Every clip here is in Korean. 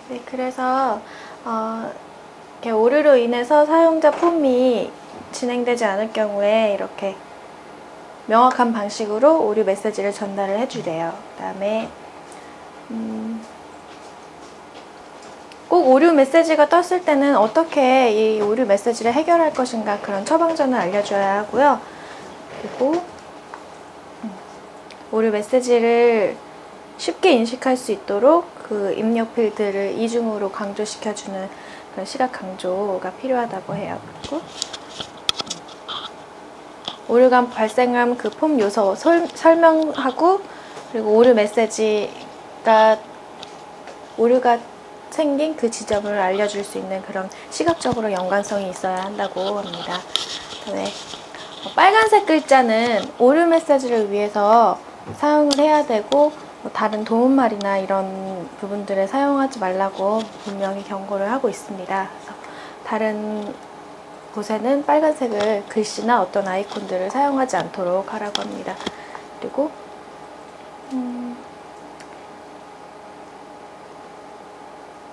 네, 그래서 이렇게 오류로 인해서 사용자 폼이 진행되지 않을 경우에 이렇게 명확한 방식으로 오류 메시지를 전달을 해주래요. 그 다음에 꼭 오류 메시지가 떴을 때는 어떻게 이 오류 메시지를 해결할 것인가 그런 처방전을 알려줘야 하고요. 그리고 오류 메시지를 쉽게 인식할 수 있도록 그 입력 필드를 이중으로 강조시켜주는 그런 시각 강조가 필요하다고 해요. 그리고 오류가 발생한 그 폼 요소 설명하고, 그리고 오류 메시지가 오류가 생긴 그 지점을 알려줄 수 있는 그런 시각적으로 연관성이 있어야 한다고 합니다. 그다음에 빨간색 글자는 오류 메시지를 위해서 사용을 해야 되고, 다른 도움말이나 이런 부분들을 사용하지 말라고 분명히 경고를 하고 있습니다. 그래서 다른 곳에는 빨간색을 글씨나 어떤 아이콘들을 사용하지 않도록 하라고 합니다. 그리고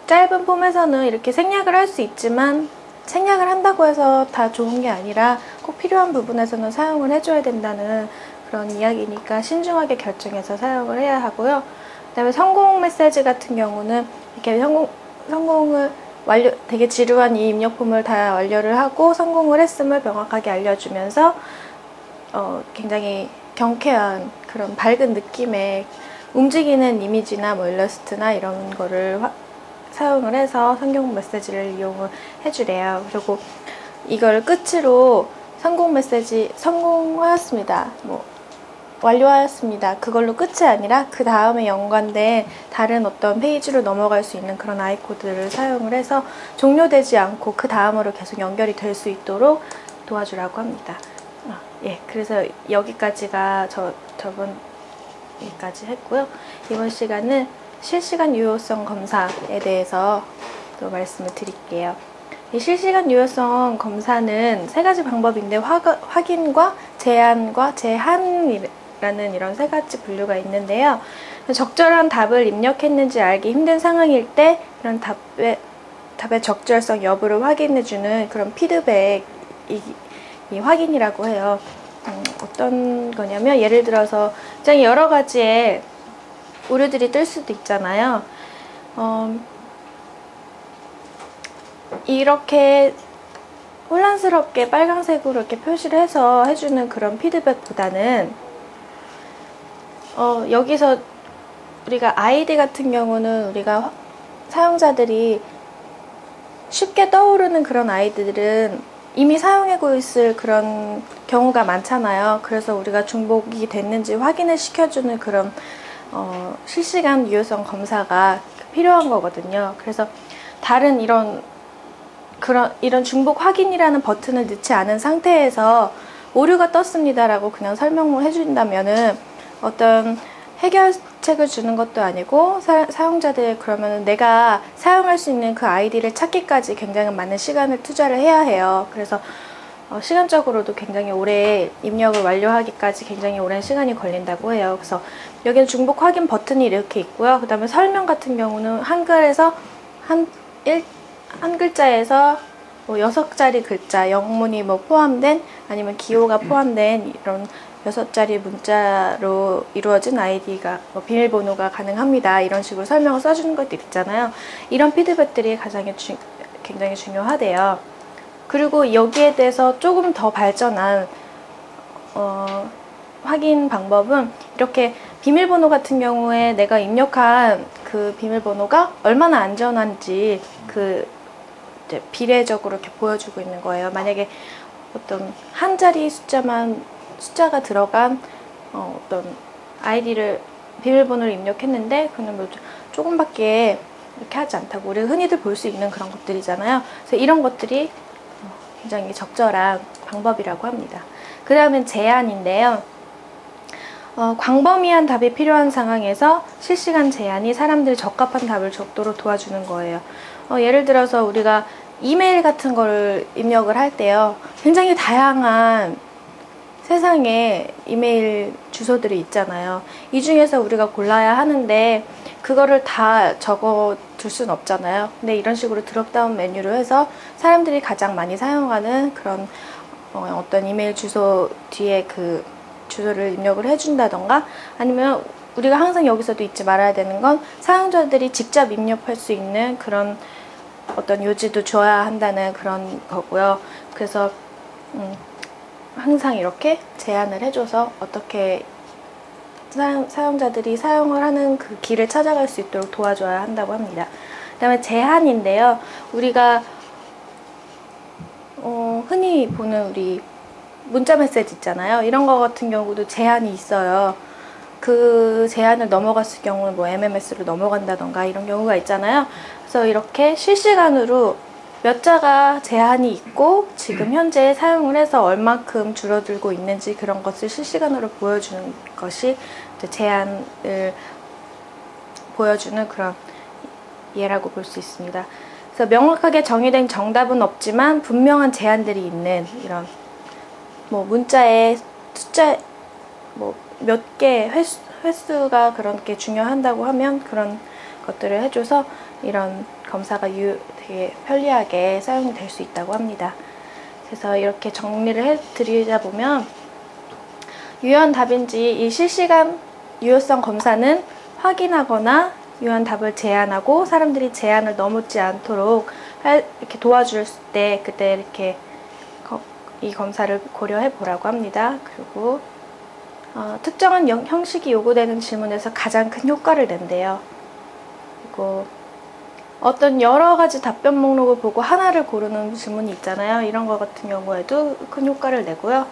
짧은 폼에서는 이렇게 생략을 할 수 있지만, 생략을 한다고 해서 다 좋은 게 아니라 꼭 필요한 부분에서는 사용을 해줘야 된다는 그런 이야기니까 신중하게 결정해서 사용을 해야 하고요. 그 다음에 성공 메시지 같은 경우는 이렇게 성공을 되게 지루한 이 입력 폼을 다 완료를 하고 성공을 했음을 명확하게 알려주면서 굉장히 경쾌한 그런 밝은 느낌의 움직이는 이미지나 뭐 일러스트나 이런 거를 사용을 해서 성공 메시지를 이용을 해주래요. 그리고 이걸 끝으로 성공 메시지 성공하였습니다, 뭐 완료하였습니다, 그걸로 끝이 아니라 그 다음에 연관된 다른 어떤 페이지로 넘어갈 수 있는 그런 아이코드를 사용을 해서 종료되지 않고 그 다음으로 계속 연결이 될 수 있도록 도와주라고 합니다. 예, 그래서 여기까지가 저번 여기까지 했고요. 이번 시간은 실시간 유효성 검사에 대해서 또 말씀을 드릴게요. 이 실시간 유효성 검사는 세 가지 방법인데, 확인과 제한과 제한이라는 이런 세 가지 분류가 있는데요. 적절한 답을 입력했는지 알기 힘든 상황일 때 이런 답의 적절성 여부를 확인해주는 그런 피드백이 확인이라고 해요. 어떤 거냐면, 예를 들어서 굉장히 여러 가지의 오류들이 뜰 수도 있잖아요. 이렇게 혼란스럽게 빨간색으로 이렇게 표시를 해서 해주는 그런 피드백보다는 여기서 우리가 아이디 같은 경우는 우리가 사용자들이 쉽게 떠오르는 그런 아이디들은 이미 사용하고 있을 그런 경우가 많잖아요. 그래서 우리가 중복이 됐는지 확인을 시켜주는 그런 실시간 유효성 검사가 필요한 거거든요. 그래서 다른 이런 중복 확인이라는 버튼을 넣지 않은 상태에서 오류가 떴습니다라고 그냥 설명을 해준다면은 어떤 해결책을 주는 것도 아니고, 사용자들 그러면은 내가 사용할 수 있는 그 아이디를 찾기까지 굉장히 많은 시간을 투자를 해야 해요. 그래서 시간적으로도 굉장히 오래 입력을 완료하기까지 굉장히 오랜 시간이 걸린다고 해요. 그래서 여기는 중복 확인 버튼이 이렇게 있고요. 그 다음에 설명 같은 경우는 한글에서 한 글자에서 뭐 6자리 글자, 영문이 뭐 포함된, 아니면 기호가 포함된 이런 6자리 문자로 이루어진 아이디가 비밀번호가 가능합니다, 이런 식으로 설명을 써주는 것들 있잖아요. 이런 피드백들이 굉장히 중요하대요. 그리고 여기에 대해서 조금 더 발전한 확인 방법은, 이렇게 비밀번호 같은 경우에 내가 입력한 그 비밀번호가 얼마나 안전한지 이제 비례적으로 이렇게 보여주고 있는 거예요. 만약에 어떤 한 자리 숫자가 들어간 어떤 아이디를 비밀번호를 입력했는데, 그는 뭐 조금밖에 이렇게 하지 않다고 우리가 흔히들 볼 수 있는 그런 것들이잖아요. 그래서 이런 것들이 굉장히 적절한 방법이라고 합니다. 그 다음엔 제한인데요. 광범위한 답이 필요한 상황에서 실시간 제한이 사람들이 적합한 답을 적도록 도와주는 거예요. 예를 들어서 우리가 이메일 같은 거를 입력을 할 때요, 굉장히 다양한 세상에 이메일 주소들이 있잖아요. 이 중에서 우리가 골라야 하는데, 그거를 다 적어 둘 수는 없잖아요. 근데 이런 식으로 드롭다운 메뉴로 해서 사람들이 가장 많이 사용하는 그런 어떤 이메일 주소 뒤에 그 주소를 입력을 해준다던가, 아니면 우리가 항상 여기서도 잊지 말아야 되는 건 사용자들이 직접 입력할 수 있는 그런 어떤 요지도 줘야 한다는 그런 거고요. 그래서 항상 이렇게 제안을 해줘서 어떻게 사용자들이 사용을 하는 그 길을 찾아갈 수 있도록 도와줘야 한다고 합니다. 그 다음에 제한인데요. 우리가 흔히 보는 우리 문자 메시지 있잖아요. 이런 거 같은 경우도 제한이 있어요. 그 제한을 넘어갔을 경우는 뭐 MMS로 넘어간다던가 이런 경우가 있잖아요. 그래서 이렇게 실시간으로 몇 자가 제한이 있고 지금 현재 사용을 해서 얼만큼 줄어들고 있는지 그런 것을 실시간으로 보여주는 것이 제한을 보여주는 그런 예라고 볼 수 있습니다. 그래서 명확하게 정의된 정답은 없지만 분명한 제한들이 있는 이런 뭐 문자의 숫자 뭐 몇 개 횟수가 그렇게 중요한다고 하면 그런 것들을 해줘서 이런 검사가 되게 편리하게 사용이 될 수 있다고 합니다. 그래서 이렇게 정리를 해드리자 보면 유효한 답인지 이 실시간 유효성 검사는 확인하거나 유효한 답을 제안하고 사람들이 제한을 넘지 않도록 이렇게 도와줄 때 그때 이렇게 이 검사를 고려해 보라고 합니다. 그리고 특정한 형식이 요구되는 질문에서 가장 큰 효과를 낸대요. 그리고 어떤 여러 가지 답변 목록을 보고 하나를 고르는 질문이 있잖아요. 이런 것 같은 경우에도 큰 효과를 내고요.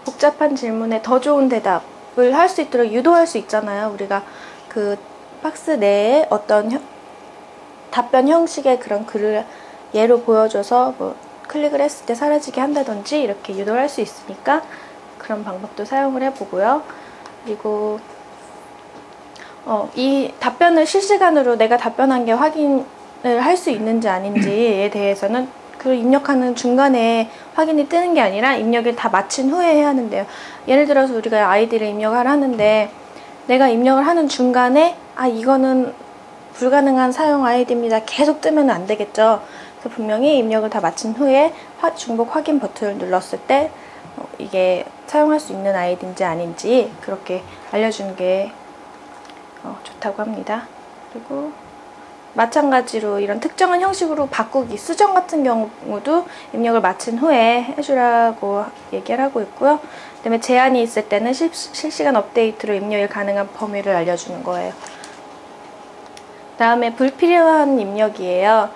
복잡한 질문에 더 좋은 대답을 할 수 있도록 유도할 수 있잖아요. 우리가 그 박스 내에 어떤 답변 형식의 그런 글을 예로 보여줘서 뭐 클릭을 했을 때 사라지게 한다든지 이렇게 유도를 할 수 있으니까 그런 방법도 사용을 해보고요. 그리고 이 답변을 실시간으로 내가 답변한 게 확인을 할 수 있는지 아닌지에 대해서는 그 입력하는 중간에 확인이 뜨는 게 아니라 입력을 다 마친 후에 해야 하는데요. 예를 들어서 우리가 아이디를 입력을 하는데 내가 입력을 하는 중간에 이거는 불가능한 사용 아이디입니다. 계속 뜨면 안 되겠죠. 그래서 분명히 입력을 다 마친 후에 중복 확인 버튼을 눌렀을 때 이게 사용할 수 있는 아이디인지 아닌지 그렇게 알려주는 게 좋다고 합니다. 그리고 마찬가지로 이런 특정한 형식으로 바꾸기, 수정 같은 경우도 입력을 마친 후에 해주라고 얘기를 하고 있고요. 그 다음에 제한이 있을 때는 실시간 업데이트로 입력이 가능한 범위를 알려주는 거예요. 그 다음에 불필요한 입력이에요.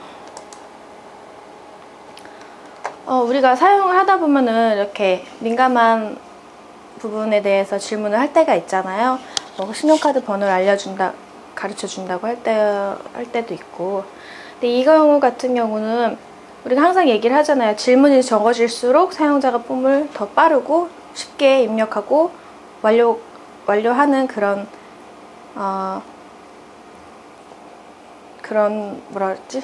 우리가 사용을 하다 보면은 이렇게 민감한 부분에 대해서 질문을 할 때가 있잖아요. 뭐 신용카드 번호를 가르쳐준다고 할 때도 있고. 근데 이 경우 같은 경우는 우리가 항상 얘기를 하잖아요. 질문이 적어질수록 사용자가 폼을 더 빠르고 쉽게 입력하고 완료하는 그런 뭐라 그랬지?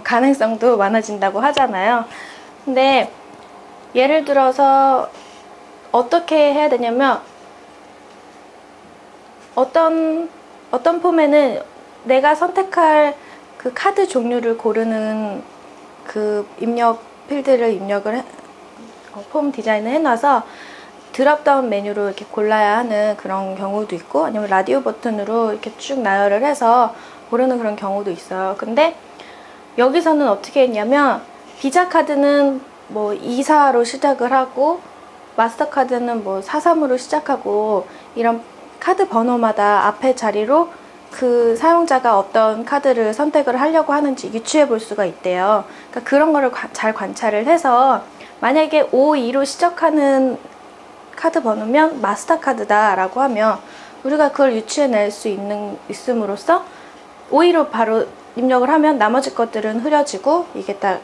가능성도 많아진다고 하잖아요. 근데 예를 들어서 어떻게 해야 되냐면 어떤 폼에는 내가 선택할 그 카드 종류를 고르는 그 입력 필드를 폼 디자인을 해놔서 드롭다운 메뉴로 이렇게 골라야 하는 그런 경우도 있고, 아니면 라디오 버튼으로 이렇게 쭉 나열을 해서 고르는 그런 경우도 있어요. 근데 여기서는 어떻게 했냐면 비자 카드는 뭐 24로 시작을 하고 마스터카드는 뭐 43으로 시작하고 이런 카드 번호마다 앞에 자리로 그 사용자가 어떤 카드를 선택을 하려고 하는지 유추해 볼 수가 있대요. 그러니까 그런 거를 잘 관찰을 해서 만약에 52로 시작하는 카드 번호면 마스터카드다 라고 하면 우리가 그걸 유추해낼 수 있음으로써 52로 바로 입력을 하면 나머지 것들은 흐려지고 이게 딱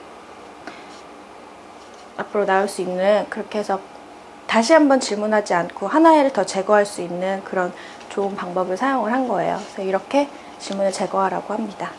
앞으로 나올 수 있는, 그렇게 해서 다시 한번 질문하지 않고 하나를 더 제거할 수 있는 그런 좋은 방법을 사용을 한 거예요. 그래서 이렇게 질문을 제거하라고 합니다.